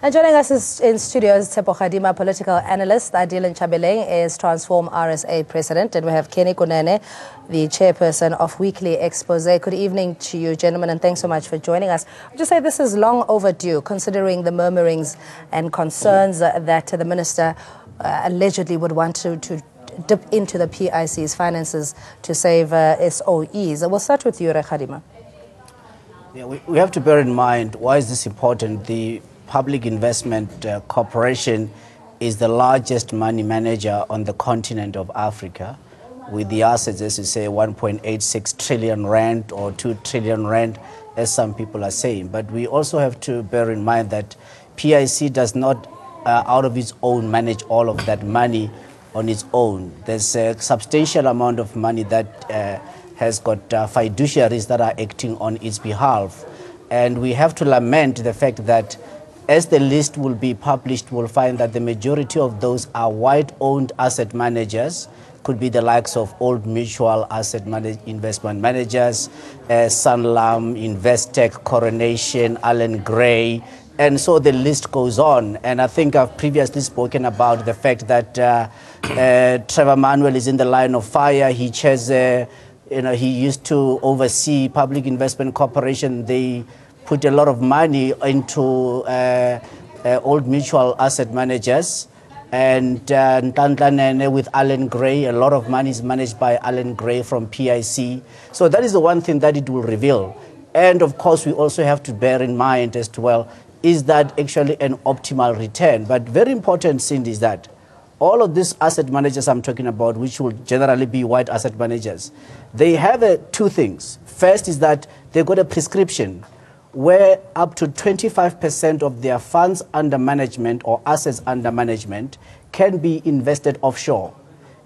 And joining us in studio is Tshepo Khadima, political analyst. Adil Nchabeleng is Transform RSA president. And we have Kenny Kunene, the chairperson of Weekly Expose. Good evening to you, gentlemen, and thanks so much for joining us. I just say this is long overdue, considering the murmurings and concerns that the minister allegedly would want to dip into the PIC's finances to save SOEs. We'll start with you, Khadima. Yeah, we have to bear in mind, why is this important? The Public Investment Corporation is the largest money manager on the continent of Africa, with the assets, as you say, 1.86 trillion rand or 2 trillion rand, as some people are saying. But we also have to bear in mind that PIC does not, out of its own, manage all of that money on its own. There's a substantial amount of money that has got fiduciaries that are acting on its behalf. And we have to lament the fact that as the list will be published, we'll find that the majority of those are white-owned asset managers, could be the likes of Old Mutual investment managers, Sanlam, Investec, Coronation, Allen Gray, and so the list goes on. And I think I've previously spoken about the fact that Trevor Manuel is in the line of fire. He chairs, he used to oversee Public Investment Corporation. They put a lot of money into Old Mutual asset managers, and Ntantla with Allen Gray, a lot of money is managed by Allen Gray from PIC. So that is the one thing that it will reveal. And of course, we also have to bear in mind as to, well, is that actually an optimal return? But very important, Cindy, is that all of these asset managers I'm talking about, which will generally be white asset managers, they have two things. First is that they've got a prescription where up to 25% of their funds under management or assets under management can be invested offshore.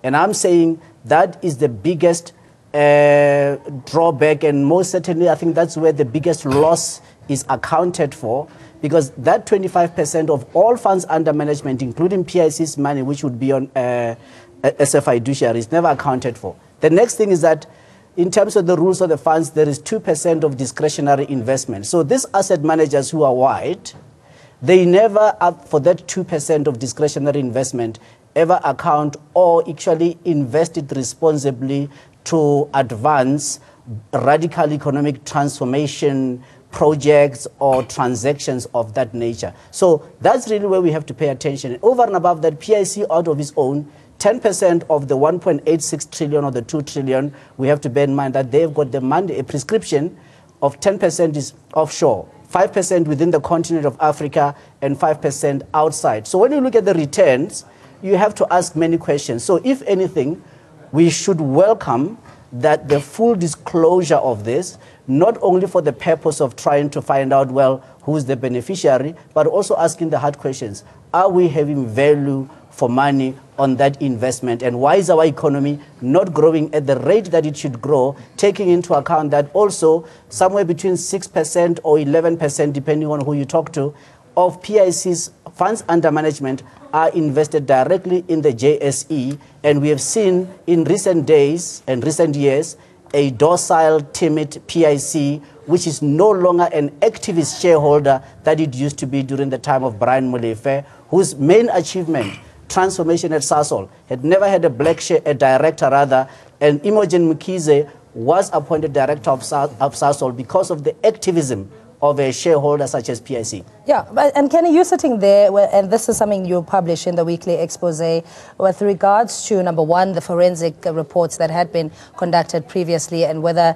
And I'm saying that is the biggest drawback, and most certainly I think that's where the biggest loss is accounted for, because that 25% of all funds under management, including PIC's money, which would be on as a fiduciary, is never accounted for. The next thing is that in terms of the rules of the funds, there is 2% of discretionary investment. So these asset managers who are white, they never, for that 2% of discretionary investment, ever account or actually invest it responsibly to advance radical economic transformation projects or transactions of that nature. So that's really where we have to pay attention. Over and above that, PIC out of its own, 10% of the 1.86 trillion or the 2 trillion, we have to bear in mind that they've got the mandate, a prescription of 10% is offshore, 5% within the continent of Africa, and 5% outside. So when you look at the returns, you have to ask many questions. So if anything, we should welcome that the full disclosure of this, not only for the purpose of trying to find out, well, who's the beneficiary, but also asking the hard questions. Are we having value for money on that investment? And why is our economy not growing at the rate that it should grow, taking into account that also somewhere between 6% or 11%, depending on who you talk to, of PIC's funds under management are invested directly in the JSE. And we have seen in recent days and recent years a docile, timid PIC, which is no longer an activist shareholder that it used to be during the time of Brian Molefe, whose main achievement, transformation at Sasol, had never had a black director rather, and Imogen Mkhize was appointed director of Sasol because of the activism of a shareholder such as PIC. Yeah, and Kenny, you're sitting there, and this is something you publish in the weekly expose, with regards to, number one, the forensic reports that had been conducted previously and whether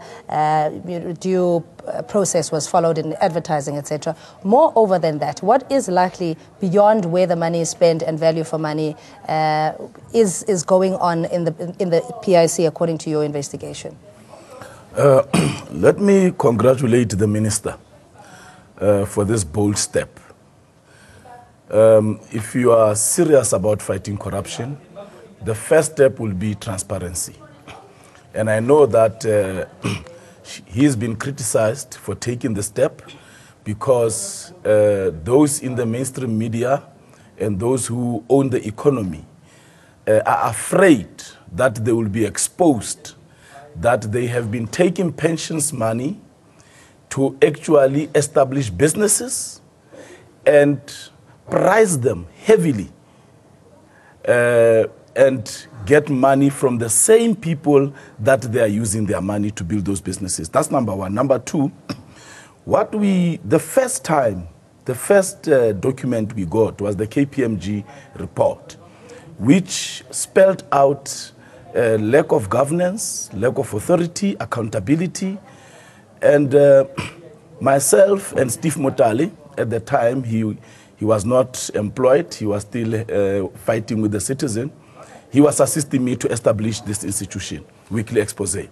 due process was followed in advertising, etc. Moreover than that, what is likely beyond where the money is spent and value for money is going on in the PIC according to your investigation? Let me congratulate the minister for this bold step. If you are serious about fighting corruption, the first step will be transparency. And I know that he's been criticized for taking the step because those in the mainstream media and those who own the economy are afraid that they will be exposed, that they have been taking pensions money to actually establish businesses and price them heavily and get money from the same people that they are using their money to build those businesses. That's number one. Number two, the first document we got was the KPMG report, which spelled out lack of governance, lack of authority, accountability. And myself and Steve Motale, at the time, he was not employed. He was still fighting with the Citizen. He was assisting me to establish this institution, Weekly Expose.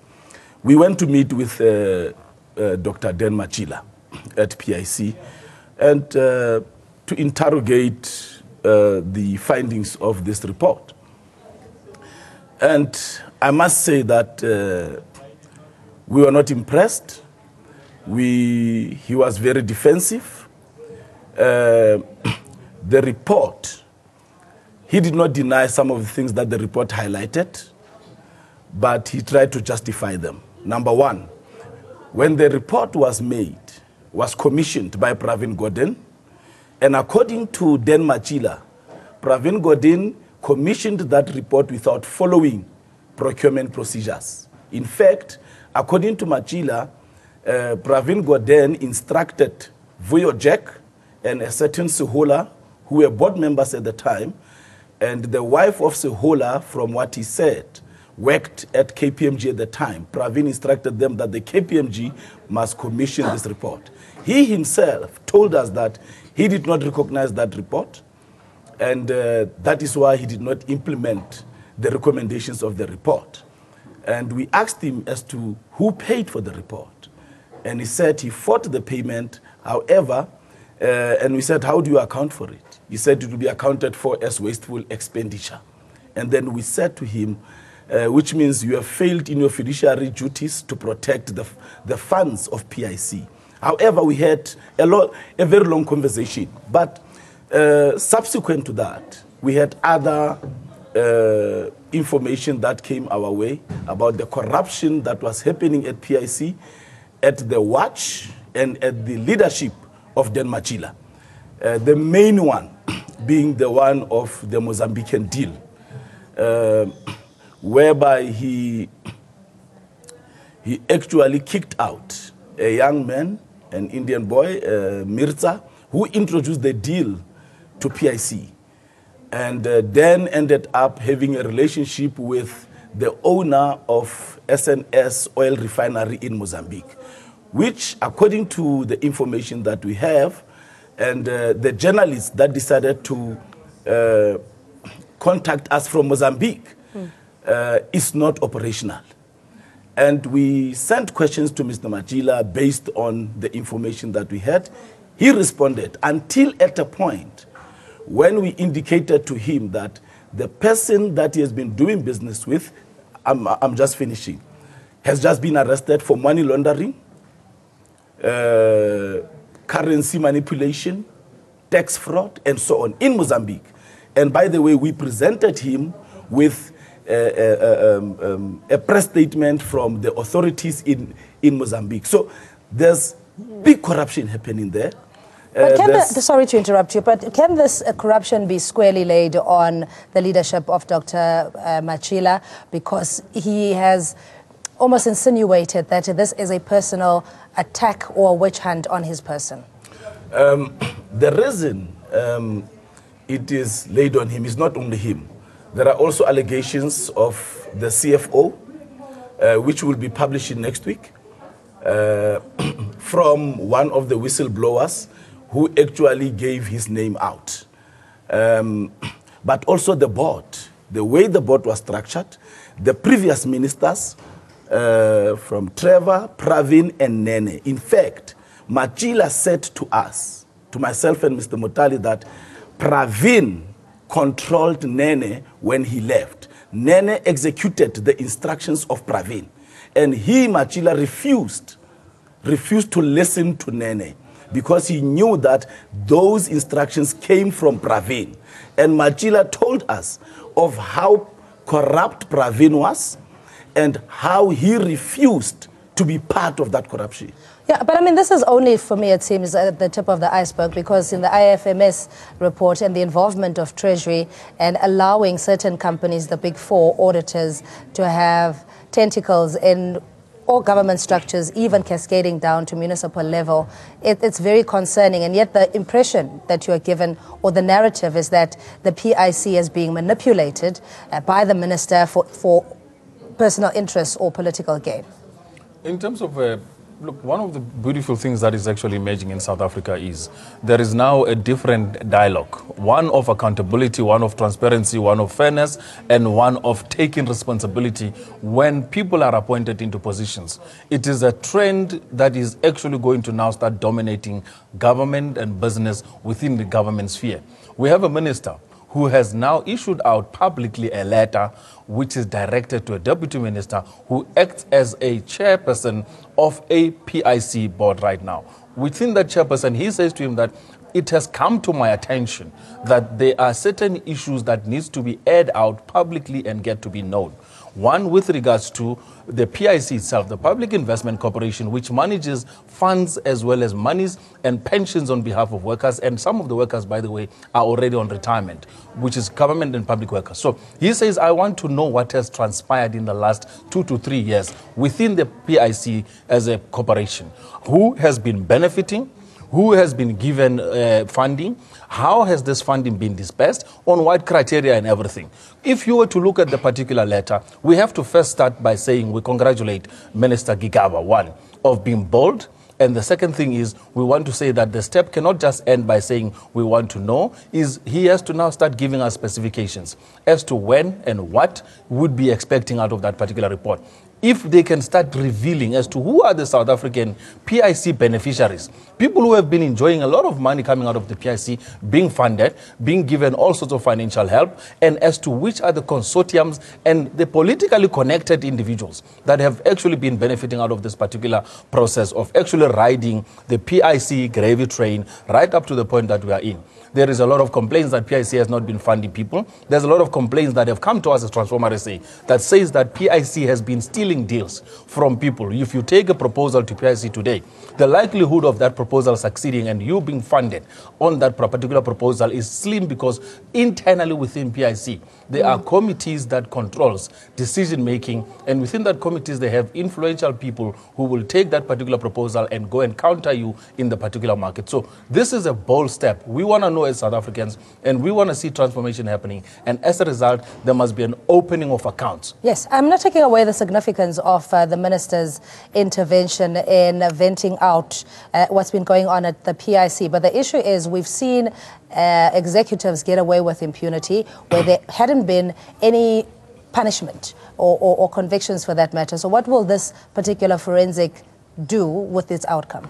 We went to meet with Dr. Dan Machila at PIC and to interrogate the findings of this report. And I must say that we were not impressed. He was very defensive. The report, he did not deny some of the things that the report highlighted, but he tried to justify them. Number one, when the report was commissioned by Pravin Gordhan, and according to Dan Machila, Pravin Gordhan commissioned that report without following procurement procedures. In fact, according to Machila, Pravin Gordhan instructed Vuyo Jack and a certain Sehola, who were board members at the time, and the wife of Sehola, from what he said, worked at KPMG at the time. Pravin instructed them that the KPMG must commission this report. He himself told us that he did not recognize that report, and that is why he did not implement the recommendations of the report. And we asked him as to who paid for the report. And he said he fought the payment, however, and we said, how do you account for it? He said it will be accounted for as wasteful expenditure. And then we said to him, which means you have failed in your fiduciary duties to protect the funds of PIC. However, we had a very long conversation. But subsequent to that, we had other information that came our way about the corruption that was happening at PIC, at the watch, and at the leadership of Dan Machila. The main one being the one of the Mozambican deal, whereby he actually kicked out a young man, an Indian boy, Mirza, who introduced the deal to PIC, and then ended up having a relationship with the owner of SNS oil refinery in Mozambique, which, according to the information that we have, and the journalists that decided to contact us from Mozambique, is not operational. And we sent questions to Mr. Machila based on the information that we had. He responded until at a point when we indicated to him that the person that he has been doing business with, I'm just finishing, has just been arrested for money laundering, currency manipulation, tax fraud, and so on in Mozambique. And by the way, we presented him with a press statement from the authorities in Mozambique. So there's big corruption happening there. But sorry to interrupt you, but can this corruption be squarely laid on the leadership of Dr. Machila, because he has almost insinuated that this is a personal attack or witch hunt on his person? The reason it is laid on him is not only him. There are also allegations of the CFO, which will be published next week, from one of the whistleblowers who actually gave his name out. But also the board, the way the board was structured, the previous ministers from Trevor, Pravin, and Nene. In fact, Machila said to us, to myself and Mr. Motale, that Pravin controlled Nene when he left. Nene executed the instructions of Pravin. And he, Machila, refused to listen to Nene, because he knew that those instructions came from Pravin. And Machila told us of how corrupt Pravin was and how he refused to be part of that corruption. Yeah, but I mean, this is only, for me, it seems, at the tip of the iceberg, because in the IFMS report and the involvement of Treasury and allowing certain companies, the Big Four auditors, to have tentacles in all government structures, even cascading down to municipal level, it's very concerning. And yet the impression that you are given, or the narrative, is that the PIC is being manipulated by the minister for personal interests or political gain. In terms of, look, one of the beautiful things that is actually emerging in South Africa is there is now a different dialogue, one of accountability, one of transparency, one of fairness, and one of taking responsibility when people are appointed into positions. It is a trend that is actually going to now start dominating government and business within the government sphere. We have a minister who has now issued out publicly a letter which is directed to a deputy minister who acts as a chairperson of a PIC board right now. Within that chairperson, he says to him that it has come to my attention that there are certain issues that needs to be aired out publicly and get to be known. One, with regards to the PIC itself, the Public Investment Corporation, which manages funds as well as monies and pensions on behalf of workers. And some of the workers, by the way, are already on retirement, which is government and public workers. So he says, I want to know what has transpired in the last 2 to 3 years within the PIC as a corporation. Who has been benefiting? Who has been given funding? How has this funding been dispersed? On what criteria and everything? If you were to look at the particular letter, we have to first start by saying we congratulate Minister Gigaba, one, of being bold. And the second thing is we want to say that the step cannot just end by saying we want to know, is he has to now start giving us specifications as to when and what would be expecting out of that particular report. If they can start revealing as to who are the South African PIC beneficiaries, people who have been enjoying a lot of money coming out of the PIC, being funded, being given all sorts of financial help, and as to which are the consortiums and the politically connected individuals that have actually been benefiting out of this particular process of actually riding the PIC gravy train right up to the point that we are in. There is a lot of complaints that PIC has not been funding people. There's a lot of complaints that have come to us as Transformer SA that says that PIC has been stealing deals from people. If you take a proposal to PIC today, the likelihood of that proposal succeeding and you being funded on that particular proposal is slim, because internally within PIC, there are committees that controls decision making, and within that committees they have influential people who will take that particular proposal and go and counter you in the particular market. So this is a bold step. We want to know as South Africans, and we want to see transformation happening, and as a result there must be an opening of accounts. Yes, I'm not taking away the significance of the minister's intervention in venting out what's been going on at the PIC, but the issue is we've seen executives get away with impunity where there hadn't been any punishment or convictions for that matter. So what will this particular forensic do with its outcome?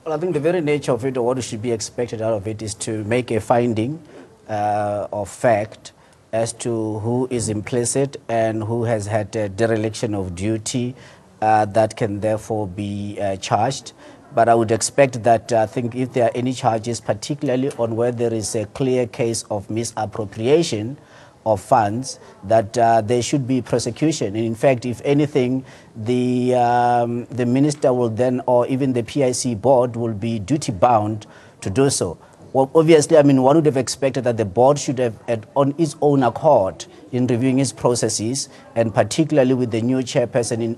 Well, I think the very nature of it, or what should be expected out of it, is to make a finding of fact as to who is implicit and who has had a dereliction of duty that can therefore be charged. But I would expect that I think if there are any charges, particularly on where there is a clear case of misappropriation of funds, that there should be prosecution. And in fact, if anything, the minister will then, or even the PIC board, will be duty bound to do so. Well, obviously, I mean, one would have expected that the board should have, on its own accord, in reviewing its processes, and particularly with the new chairperson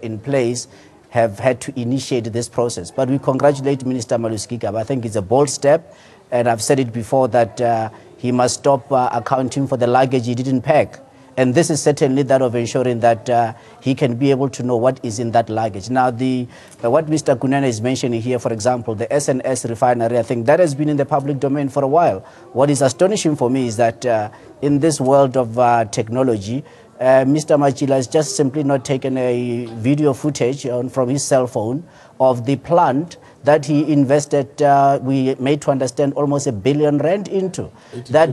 in place, have had to initiate this process. But we congratulate Minister Malusi Gigaba. I think it's a bold step, and I've said it before that he must stop accounting for the luggage he didn't pack. And this is certainly that of ensuring that he can be able to know what is in that luggage. Now, what Mr. Kunene is mentioning here, for example, the SNS refinery, I think that has been in the public domain for a while. What is astonishing for me is that in this world of technology, Mr. Machila has just simply not taken a video footage from his cell phone of the plant that he invested, we made to understand, almost R1 billion into. That,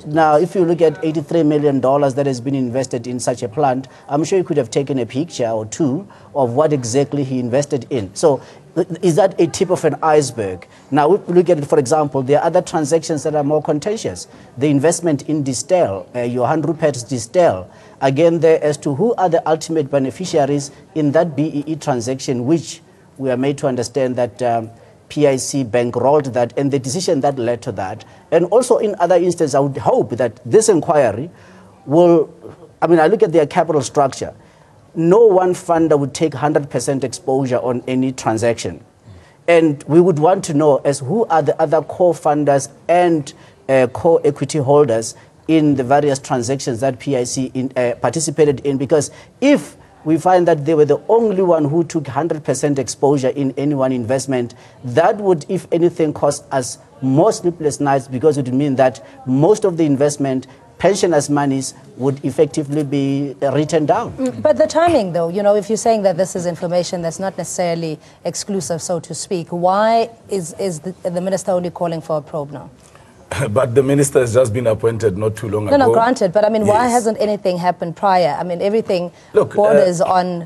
now, if you look at $83 million that has been invested in such a plant, I'm sure you could have taken a picture or two of what exactly he invested in. So is that a tip of an iceberg? Now, if we look at it, for example, there are other transactions that are more contentious. The investment in Distel, Johan Rupert's Distel, again, there as to who are the ultimate beneficiaries in that BEE transaction, which we are made to understand that PIC bankrolled that, and the decision that led to that. And also in other instances, I would hope that this inquiry will, I mean, I look at their capital structure. No one funder would take 100% exposure on any transaction. And we would want to know as who are the other core funders and core equity holders in the various transactions that PIC participated in, because if we find that they were the only one who took 100% exposure in any one investment, that would, if anything, cost us more sleepless nights, because it would mean that most of the investment, pensioners' monies, would effectively be written down. But the timing, though, you know, if you're saying that this is information that's not necessarily exclusive, so to speak, why is the minister only calling for a probe now? But the minister has just been appointed not too long ago. No, granted, but I mean, Yes. why hasn't anything happened prior? I mean, everything borders on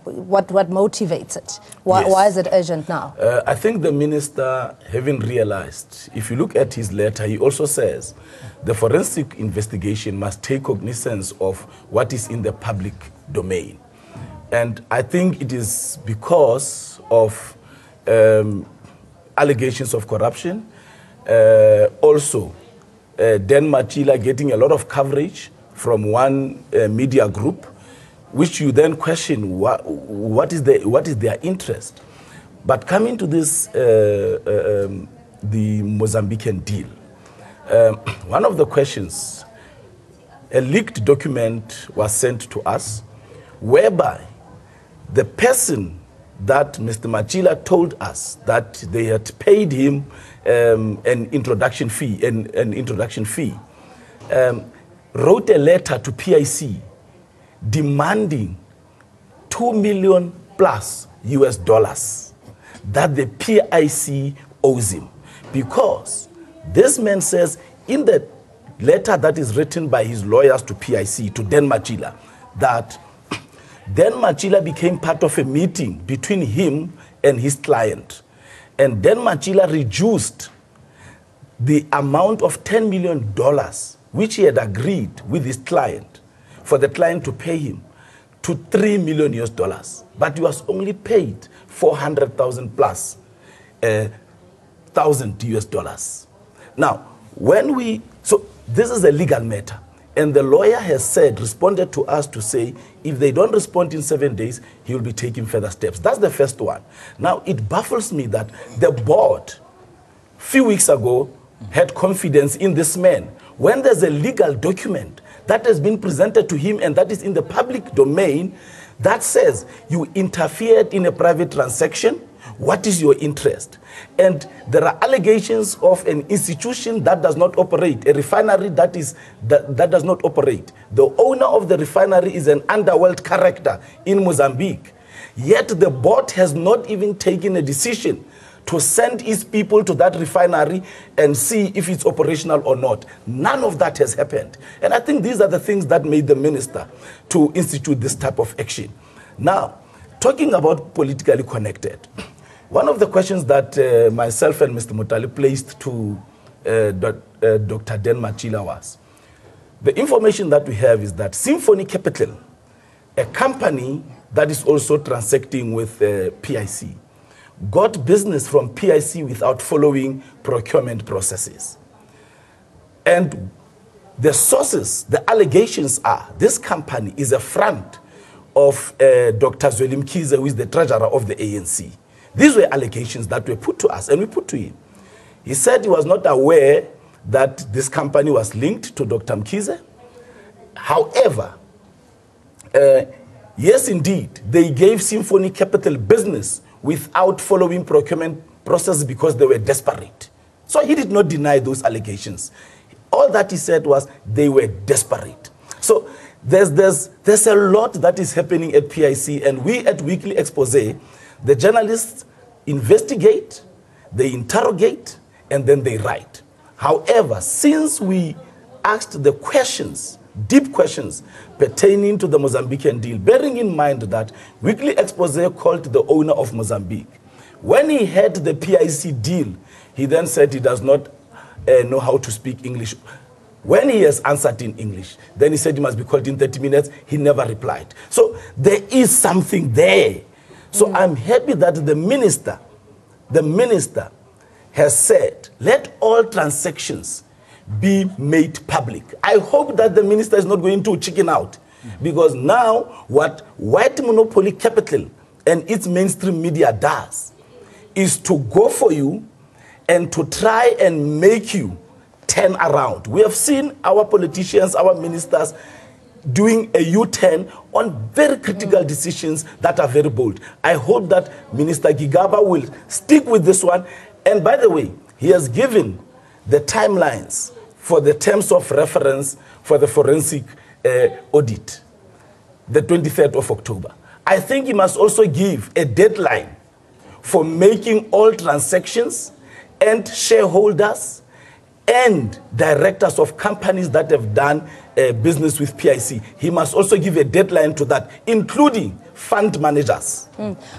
what motivates it. Why is it urgent now? I think the minister, having realized, if you look at his letter, he also says the forensic investigation must take cognizance of what is in the public domain. And I think it is because of allegations of corruption, also Dan Machila getting a lot of coverage from one media group, which you then question what is their interest. But coming to this, the Mozambican deal, one of the questions, a leaked document was sent to us, whereby the person that Mr. Machila told us that they had paid him an introduction fee, wrote a letter to PIC demanding $2 million plus US dollars that the PIC owes him, because this man says in the letter that is written by his lawyers to PIC, to Dan Machila, that Dan Machila became part of a meeting between him and his client. And Dan Machila reduced the amount of $10 million, which he had agreed with his client, for the client to pay him, to $3 million US dollars. But he was only paid 400,000 plus thousand US dollars. Now, so this is a legal matter. And the lawyer has said, responded to us to say, if they don't respond in 7 days, he will be taking further steps. That's the first one. Now, it baffles me that the board, a few weeks ago, had confidence in this man. When there's a legal document that has been presented to him and that is in the public domain, that says you interfered in a private transaction, what is your interest? And there are allegations of an institution that does not operate, a refinery that does not operate. The owner of the refinery is an underworld character in Mozambique. Yet the board has not even taken a decision to send its people to that refinery and see if it's operational or not. None of that has happened. And I think these are the things that made the minister to institute this type of action. Now, talking about politically connected, one of the questions that myself and Mr. Mutali placed to Dr. Dan Machila was, the information that we have is that Symphony Capital, a company that is also transacting with PIC, got business from PIC without following procurement processes. And the sources, the allegations are, this company is a front of Dr. Zwelim Kize, who is the treasurer of the ANC. These were allegations that were put to us, and we put to him. He said he was not aware that this company was linked to Dr. Mkhize. However, yes, indeed, they gave Symphony Capital business without following procurement process because they were desperate. So he did not deny those allegations. All that he said was they were desperate. So there's a lot that is happening at PIC, and we at Weekly Exposé, the journalists investigate, they interrogate, and then they write. However, since we asked the questions, deep questions pertaining to the Mozambican deal, bearing in mind that Weekly Exposé called the owner of Mozambique, when he had the PIC deal, he then said he does not know how to speak English. When he has answered in English, then he said he must be called in 30 minutes. He never replied. So there is something there. So I'm happy that the minister has said, let all transactions be made public. I hope that the minister is not going to chicken out, because now what white monopoly capital and its mainstream media does is to go for you and to try and make you turn around. We have seen our politicians, our ministers doing a U-turn on very critical decisions that are very bold. I hope that Minister Gigaba will stick with this one. And by the way, he has given the timelines for the terms of reference for the forensic audit, the 23rd of October. I think he must also give a deadline for making all transactions, and shareholders and directors of companies that have done business with PIC. He must also give a deadline to that, including fund managers.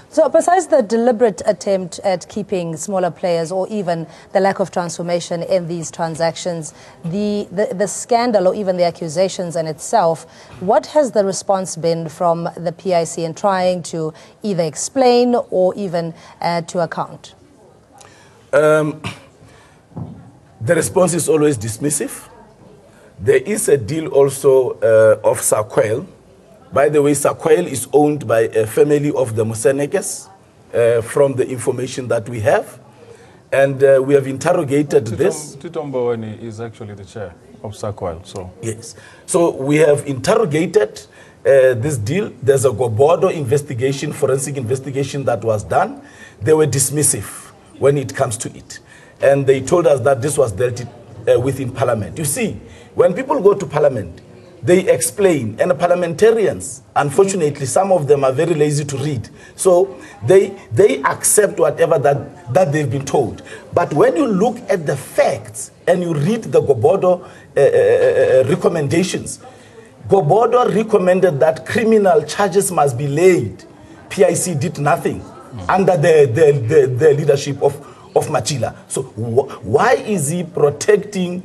So besides the deliberate attempt at keeping smaller players, or even the lack of transformation in these transactions, the scandal or even the accusations in itself, what has the response been from the PIC in trying to either explain or even to account? The response is always dismissive. There is a deal also of Sakwel. By the way, Sakwel is owned by a family of the Musenekes, from the information that we have. And we have interrogated this. Titombo is actually the chair of Sakwel. So. Yes. So we have interrogated this deal. There's a Gobodo investigation, forensic investigation that was done. They were dismissive when it comes to it. And they told us that this was dealt with in Parliament. You see, when people go to Parliament, they explain, and the parliamentarians, unfortunately, some of them are very lazy to read. So they accept whatever that they've been told. But when you look at the facts and you read the Gobodo recommendations, Gobodo recommended that criminal charges must be laid. PIC did nothing under the leadership of Machila. So why is he protecting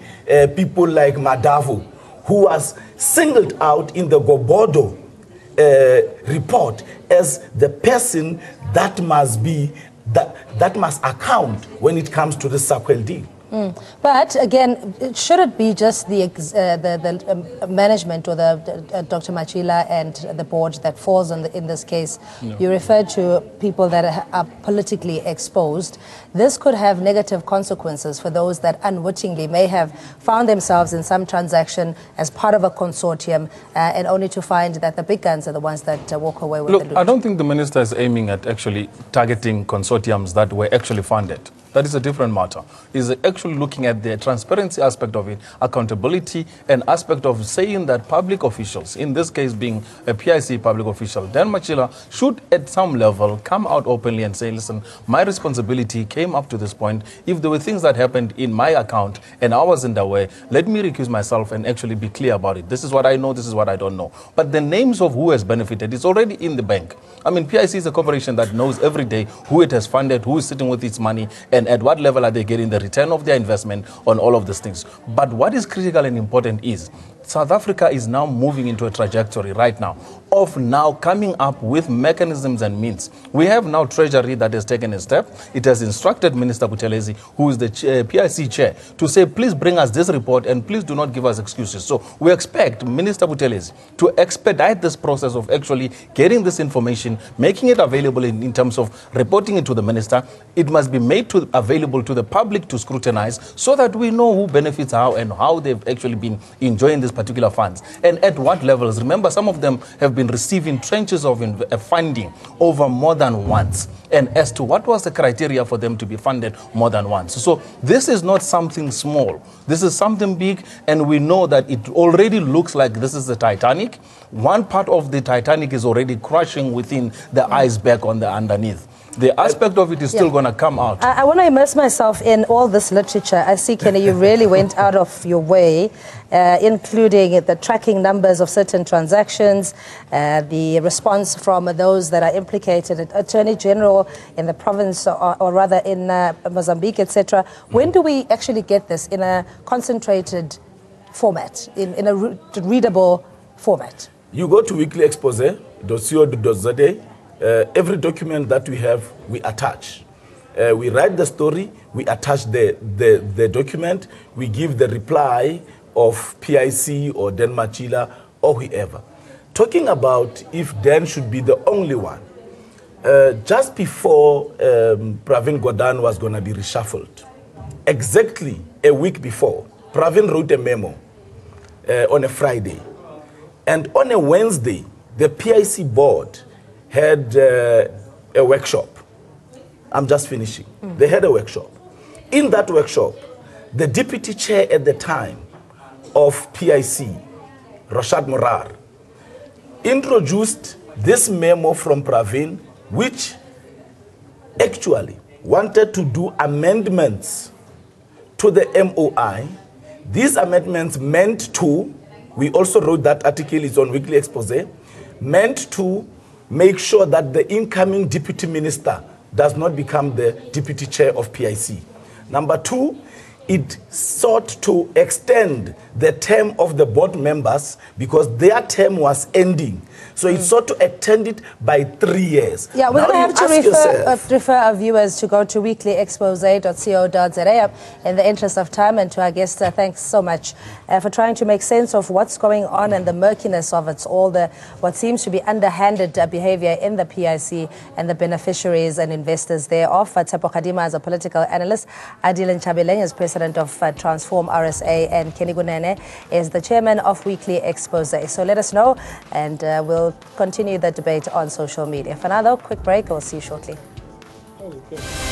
people like Madavo, who was singled out in the Gobodo report as the person that must be that must account when it comes to the Sakwel deal? But again, should it be just the management or the Dr. Machila and the board that falls on in this case? No. You referred to people that are politically exposed. This could have negative consequences for those that unwittingly may have found themselves in some transaction as part of a consortium, and only to find that the big guns are the ones that walk away with the loot. I don't think the minister is aiming at actually targeting consortiums that were actually funded. That is a different matter. He's actually looking at the transparency aspect of it, accountability, and aspect of saying that public officials, in this case being a PIC public official, Dan Machila, should at some level come out openly and say, listen, my responsibility came up to this point. If there were things that happened in my account and I wasn't aware, let me recuse myself and actually be clear about it. This is what I know, this is what I don't know. But the names of who has benefited is already in the bank. I mean, PIC is a corporation that knows every day who it has funded, who is sitting with its money, and at what level are they getting the return of their investment on all of these things. But what is critical and important is South Africa is now moving into a trajectory right now of now coming up with mechanisms and means. We have now Treasury that has taken a step. It has instructed Minister Buthelezi, who is the PIC chair, to say, please bring us this report and please do not give us excuses. So we expect Minister Buthelezi to expedite this process of actually getting this information, making it available in terms of reporting it to the minister. It must be made available to the public to scrutinize so that we know who benefits how and how they've actually been enjoying this particular funds and at what levels. Remember, some of them have been receiving trenches of funding over more than once, and as to what was the criteria for them to be funded more than once. So this is not something small. This is something big, and we know that it already looks like this is the Titanic. One part of the Titanic is already crashing within the iceberg on the underneath. The aspect of it is still going to come out. I want to immerse myself in all this literature. I see, Kenny, you really went out of your way, including the tracking numbers of certain transactions, the response from those that are implicated, Attorney General in the province, or rather in Mozambique, etc. When do we actually get this in a concentrated format, in a readable format? You go to weeklyexpose.co.za. every document that we have, we attach. We write the story, we attach the document, we give the reply of PIC or Dan Machila or whoever. Talking about if Dan should be the only one, just before Pravin Gordhan was going to be reshuffled, exactly a week before, Pravin wrote a memo on a Friday. And on a Wednesday, the PIC board had a workshop. I'm just finishing. They had a workshop. In that workshop, the deputy chair at the time of PIC, Rashad Morar, introduced this memo from Pravin, which actually wanted to do amendments to the MOI. These amendments meant to, we also wrote that article, it's on Weekly Expose, meant to make sure that the incoming deputy minister does not become the deputy chair of PIC. Number two, it sought to extend the term of the board members because their term was ending. So it sought to extend it by 3 years. Yeah, we're going to have to refer our viewers to go to weeklyexpose.co.za in the interest of time. And to our guests, thanks so much for trying to make sense of what's going on and the murkiness of it, all the what seems to be underhanded behavior in the PIC and the beneficiaries and investors thereof. Tshepo Kgadima is a political analyst. Adil Nchabeleng is president of Transform RSA, and Kenny Gunene is the chairman of Weekly Expose. So let us know, and we'll continue the debate on social media. For now, though, quick break. We'll see you shortly. Okay.